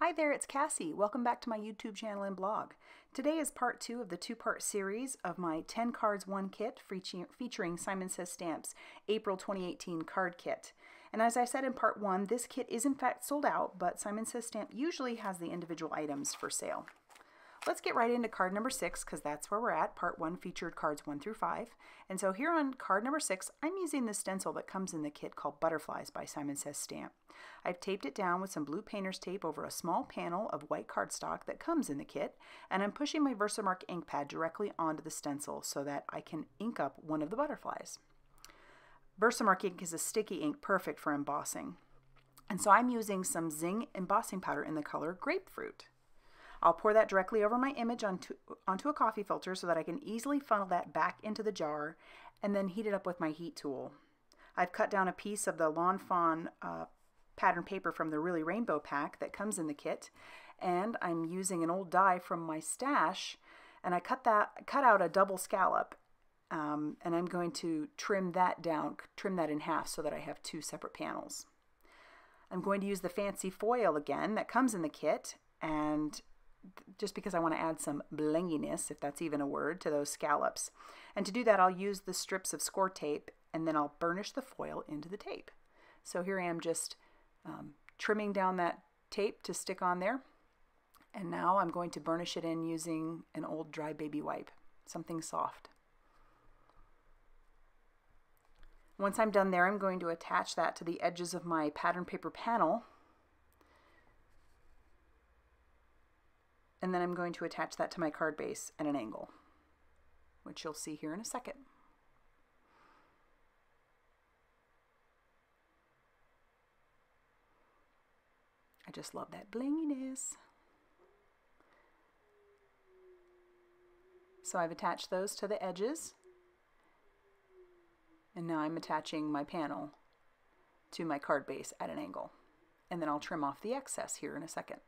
Hi there, it's Cassie. Welcome back to my YouTube channel and blog. Today is part 2 of the 2-part series of my 10 cards 1 kit featuring Simon Says Stamps April 2018 card kit. And as I said in part 1, this kit is in fact sold out, but Simon Says Stamp usually has the individual items for sale. Let's get right into card number 6 because that's where we're at. Part 1 featured cards 1 through 5. And so here on card number 6, I'm using the stencil that comes in the kit called Butterflies by Simon Says Stamp. I've taped it down with some blue painter's tape over a small panel of white cardstock that comes in the kit, and I'm pushing my Versamark ink pad directly onto the stencil so that I can ink up one of the butterflies. Versamark ink is a sticky ink perfect for embossing. And so I'm using some Zing embossing powder in the color Grapefruit. I'll pour that directly over my image onto a coffee filter so that I can easily funnel that back into the jar and then heat it up with my heat tool. I've cut down a piece of the Lawn Fawn pattern paper from the Really Rainbow pack that comes in the kit, and I'm using an old die from my stash, and I cut out a double scallop, and I'm going to trim that in half so that I have 2 separate panels. I'm going to use the fancy foil again that comes in the kit, and just because I want to add some blinginess, if that's even a word, to those scallops. And to do that, I'll use the strips of score tape, and then I'll burnish the foil into the tape. So here I am just trimming down that tape to stick on there. And now I'm going to burnish it in using an old dry baby wipe, something soft. Once I'm done there, I'm going to attach that to the edges of my pattern paper panel. And then I'm going to attach that to my card base at an angle, which you'll see here in a second. I just love that blinginess. So I've attached those to the edges, and now I'm attaching my panel to my card base at an angle. And then I'll trim off the excess here in a second.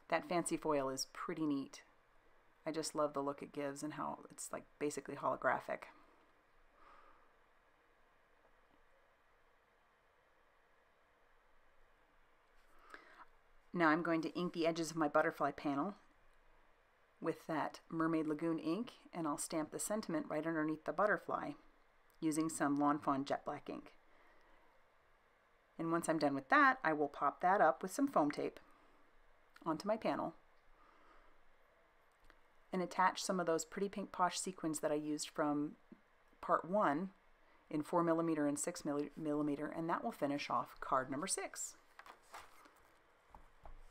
That fancy foil is pretty neat. I just love the look it gives and how it's like basically holographic. Now I'm going to ink the edges of my butterfly panel with that Mermaid Lagoon ink, and I'll stamp the sentiment right underneath the butterfly using some Lawn Fawn jet black ink. And once I'm done with that, I will pop that up with some foam tape onto my panel and attach some of those pretty pink Posh sequins that I used from part 1 in 4mm and 6mm, and that will finish off card number 6.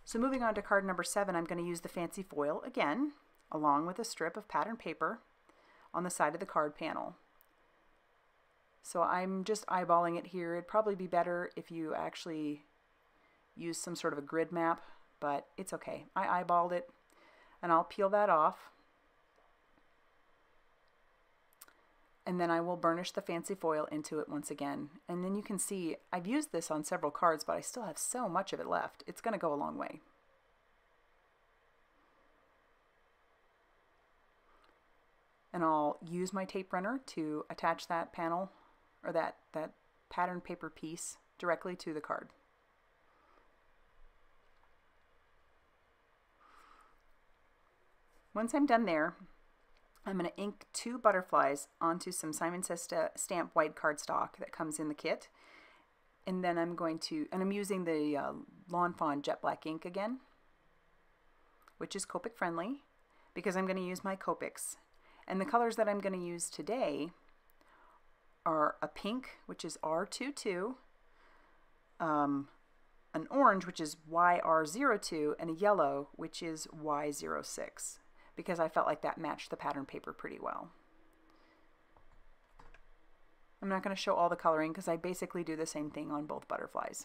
So moving on to card number 7, I'm going to use the fancy foil again, along with a strip of pattern paper on the side of the card panel. So I'm just eyeballing it here. It'd probably be better if you actually use some sort of a grid map, but it's okay. I eyeballed it, and I'll peel that off. And then I will burnish the fancy foil into it once again. And then you can see I've used this on several cards, but I still have so much of it left. It's going to go a long way. And I'll use my tape runner to attach that panel or that pattern paper piece directly to the card. Once I'm done there, I'm going to ink 2 butterflies onto some Simon Says Stamp white cardstock that comes in the kit. And then I'm using the Lawn Fawn jet black ink again, which is Copic friendly, because I'm going to use my Copics. And the colors that I'm going to use today are a pink, which is R22, an orange, which is YR02, and a yellow, which is Y06. Because I felt like that matched the pattern paper pretty well. I'm not going to show all the coloring because I basically do the same thing on both butterflies.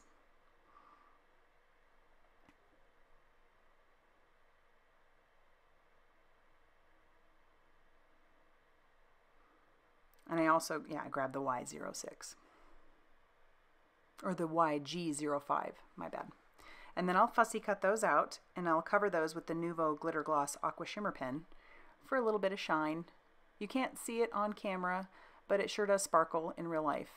And I also, I grabbed the Y06. Or the YG05, my bad. And then I'll fussy cut those out, and I'll cover those with the Nuvo Glitter Gloss Aqua Shimmer pen for a little bit of shine. You can't see it on camera, but it sure does sparkle in real life.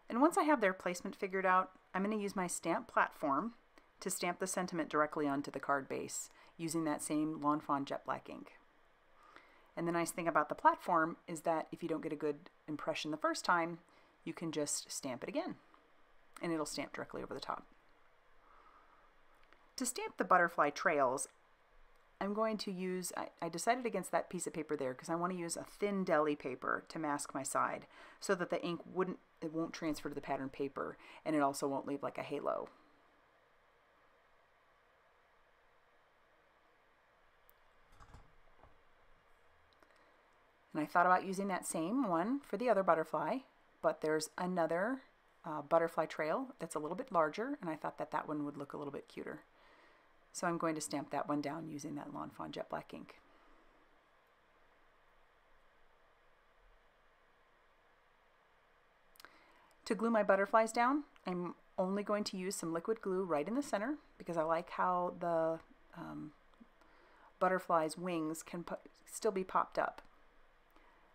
And once I have their placement figured out, I'm going to use my stamp platform to stamp the sentiment directly onto the card base using that same Lawn Fawn jet black ink. And the nice thing about the platform is that if you don't get a good impression the first time, you can just stamp it again and it'll stamp directly over the top. To stamp the butterfly trails, I'm going to use, I decided against that piece of paper there because I want to use a thin deli paper to mask my side so that the ink won't transfer to the pattern paper, and it also won't leave like a halo. And I thought about using that same one for the other butterfly, but there's another butterfly trail that's a little bit larger, and I thought that that one would look a little bit cuter. So I'm going to stamp that one down using that Lawn Fawn jet black ink. To glue my butterflies down, I'm only going to use some liquid glue right in the center because I like how the butterfly's wings can still be popped up.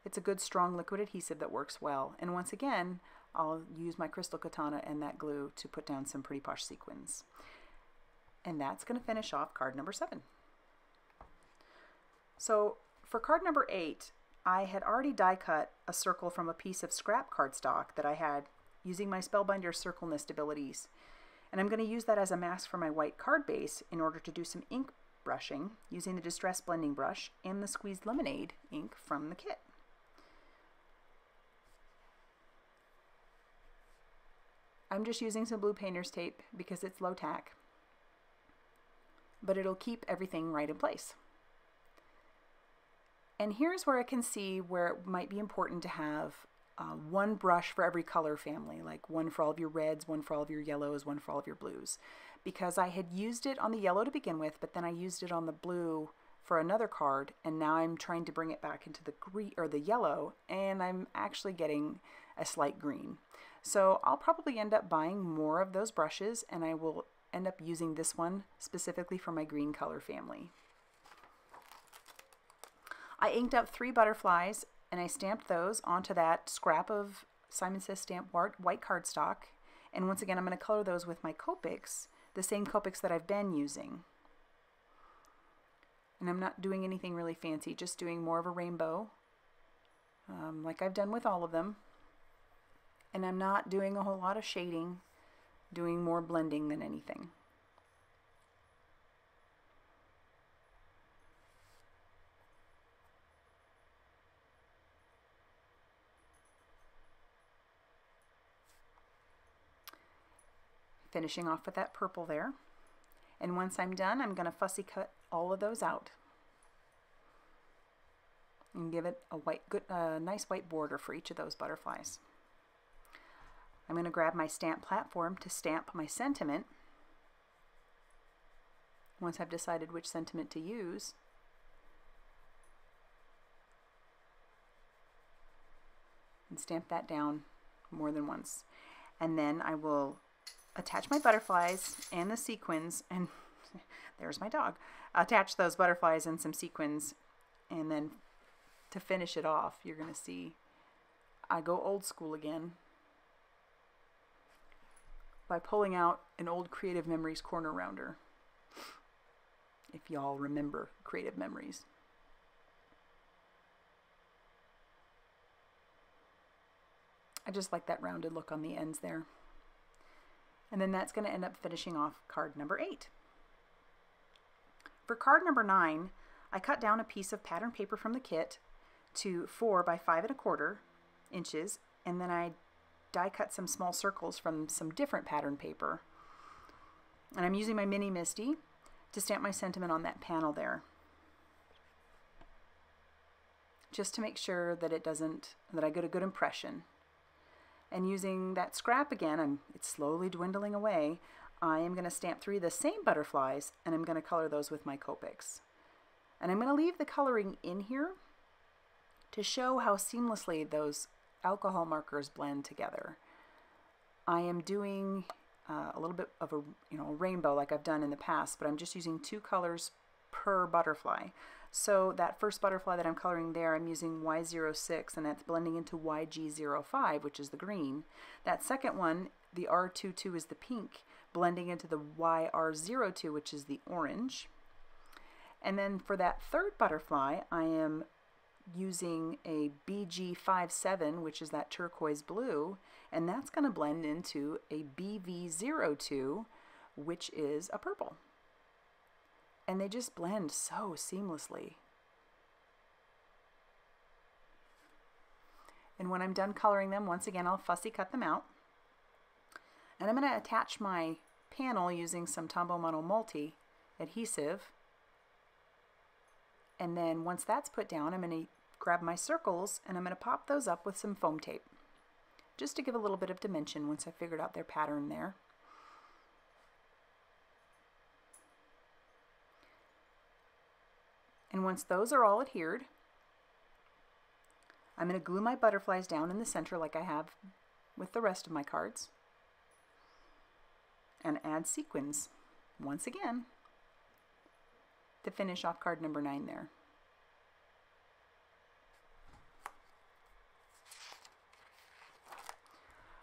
It's a good strong liquid adhesive that works well. And once again, I'll use my crystal katana and that glue to put down some pretty Posh sequins. And that's going to finish off card number 7. So for card number 8, I had already die cut a circle from a piece of scrap cardstock that I had using my Spellbinders Circle Nestabilities. And I'm going to use that as a mask for my white card base in order to do some ink brushing using the Distress Blending Brush and the Squeezed Lemonade ink from the kit. I'm just using some blue painter's tape because it's low tack, but it'll keep everything right in place. And here's where I can see where it might be important to have one brush for every color family, like one for all of your reds, one for all of your yellows, one for all of your blues. Because I had used it on the yellow to begin with, but then I used it on the blue for another card, and now I'm trying to bring it back into the green or the yellow, and I'm actually getting a slight green. So I'll probably end up buying more of those brushes, and I will end up using this one specifically for my green color family. I inked up 3 butterflies and I stamped those onto that scrap of Simon Says Stamp white cardstock. And once again, I'm going to color those with my Copics, the same Copics that I've been using. And I'm not doing anything really fancy, just doing more of a rainbow, like I've done with all of them. And I'm not doing a whole lot of shading, doing more blending than anything. Finishing off with that purple there. And once I'm done, I'm going to fussy cut all of those out and give it a nice white border for each of those butterflies. I'm going to grab my stamp platform to stamp my sentiment. Once I've decided which sentiment to use, and stamp that down more than once. And then I will attach my butterflies and the sequins, and there's my dog. Attach those butterflies and some sequins, and then to finish it off, you're going to see I go old school again by pulling out an old Creative Memories corner rounder, if y'all remember Creative Memories. I just like that rounded look on the ends there. And then that's going to end up finishing off card number 8. For card number 9, I cut down a piece of pattern paper from the kit to 4 by 5 1/4 inches, and then I die cut some small circles from some different pattern paper. And I'm using my Mini Misty to stamp my sentiment on that panel there, just to make sure that that I get a good impression. And using that scrap again, it's slowly dwindling away. I am going to stamp 3 of the same butterflies, and I'm going to color those with my Copics. And I'm going to leave the coloring in here to show how seamlessly those alcohol markers blend together. I am doing a little bit of a rainbow like I've done in the past, but I'm just using 2 colors per butterfly. So that first butterfly that I'm coloring there, I'm using Y06, and that's blending into YG05, which is the green. That second one, the R22 is the pink, blending into the YR02, which is the orange. And then for that third butterfly, I am using a BG57, which is that turquoise blue, and that's going to blend into a BV02, which is a purple. And they just blend so seamlessly. And when I'm done coloring them, once again, I'll fussy cut them out. And I'm going to attach my panel using some Tombow Mono Multi adhesive. And then once that's put down, I'm going to grab my circles and I'm going to pop those up with some foam tape, just to give a little bit of dimension once I figured out their pattern there. And once those are all adhered, I'm going to glue my butterflies down in the center like I have with the rest of my cards, and add sequins once again to finish off card number 9 there.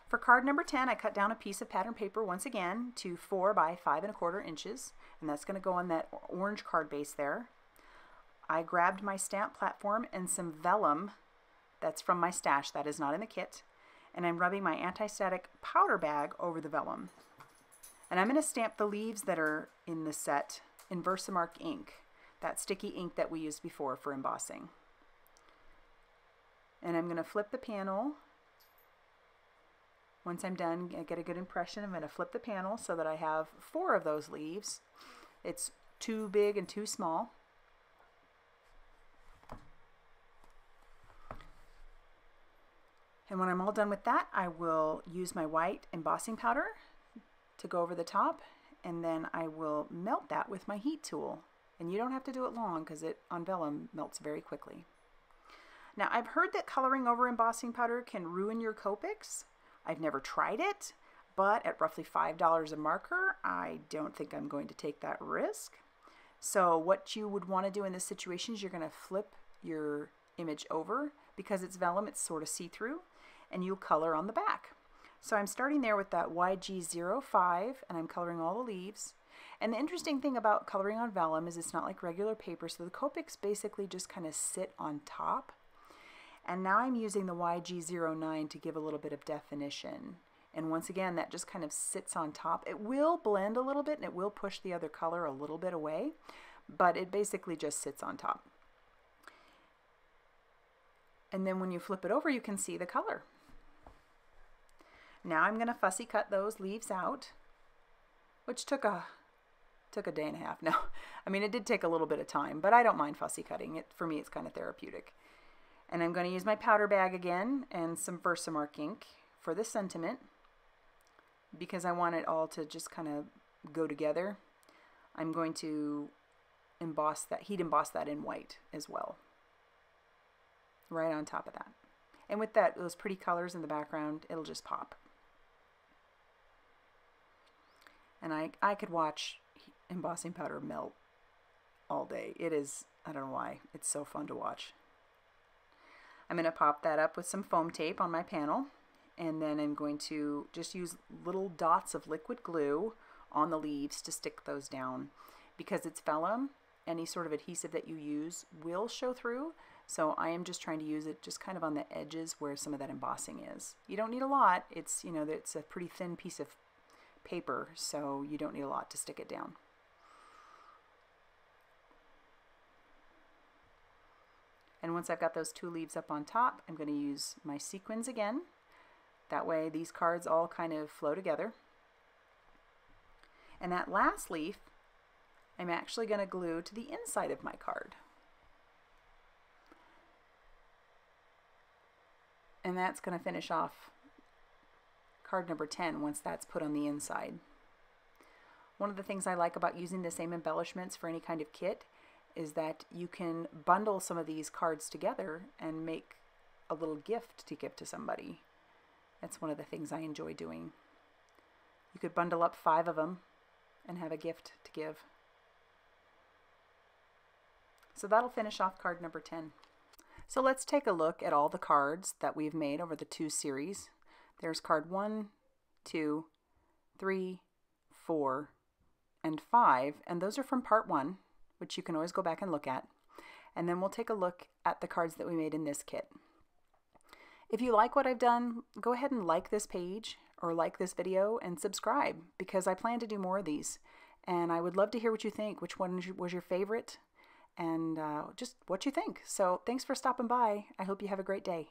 For card number 10, I cut down a piece of pattern paper once again to 4 by 5 1/4 inches, and that's going to go on that orange card base there. I grabbed my stamp platform and some vellum that's from my stash, that is not in the kit, and I'm rubbing my anti-static powder bag over the vellum. And I'm going to stamp the leaves that are in the set in Versamark ink, that sticky ink that we used before for embossing. And I'm going to flip the panel. Once I'm done, I get a good impression. I'm going to flip the panel so that I have 4 of those leaves. It's 2 big and 2 small. And when I'm all done with that, I will use my white embossing powder to go over the top, and then I will melt that with my heat tool. And you don't have to do it long because it on vellum melts very quickly. Now, I've heard that coloring over embossing powder can ruin your Copics. I've never tried it, but at roughly $5 a marker, I don't think I'm going to take that risk. So what you would want to do in this situation is you're going to flip your image over. Because it's vellum, it's sort of see-through, and you'll color on the back. So I'm starting there with that YG05, and I'm coloring all the leaves. And the interesting thing about coloring on vellum is it's not like regular paper, so the Copics basically just kind of sit on top. And now I'm using the YG09 to give a little bit of definition. And once again, that just kind of sits on top. It will blend a little bit, and it will push the other color a little bit away, but it basically just sits on top. And then when you flip it over, you can see the color. Now I'm going to fussy cut those leaves out, which took a day and a half. No, I mean, it did take a little bit of time, but I don't mind fussy cutting it. For me, it's kind of therapeutic. And I'm going to use my powder bag again and some Versamark ink for the sentiment, because I want it all to just kind of go together. I'm going to emboss that, heat emboss that in white as well, right on top of that. And with that, those pretty colors in the background, it'll just pop. And I could watch embossing powder melt all day. It is, I don't know why, it's so fun to watch. I'm going to pop that up with some foam tape on my panel, and then I'm going to just use little dots of liquid glue on the leaves to stick those down. Because it's vellum, any sort of adhesive that you use will show through, so I am just trying to use it just kind of on the edges where some of that embossing is. You don't need a lot. It's, you know, it's a pretty thin piece of paper, so you don't need a lot to stick it down. And once I've got those 2 leaves up on top, I'm going to use my sequins again. That way these cards all kind of flow together. And that last leaf, I'm actually going to glue to the inside of my card. And that's going to finish off card number 10 once that's put on the inside. One of the things I like about using the same embellishments for any kind of kit is that you can bundle some of these cards together and make a little gift to give to somebody. That's one of the things I enjoy doing. You could bundle up 5 of them and have a gift to give. So that'll finish off card number 10. So let's take a look at all the cards that we've made over the 2 series. There's card 1, 2, 3, 4, and 5, and those are from part 1, which you can always go back and look at. And then we'll take a look at the cards that we made in this kit. If you like what I've done, go ahead and like this page or like this video and subscribe, because I plan to do more of these. And I would love to hear what you think, which one was your favorite, and just what you think. So thanks for stopping by. I hope you have a great day.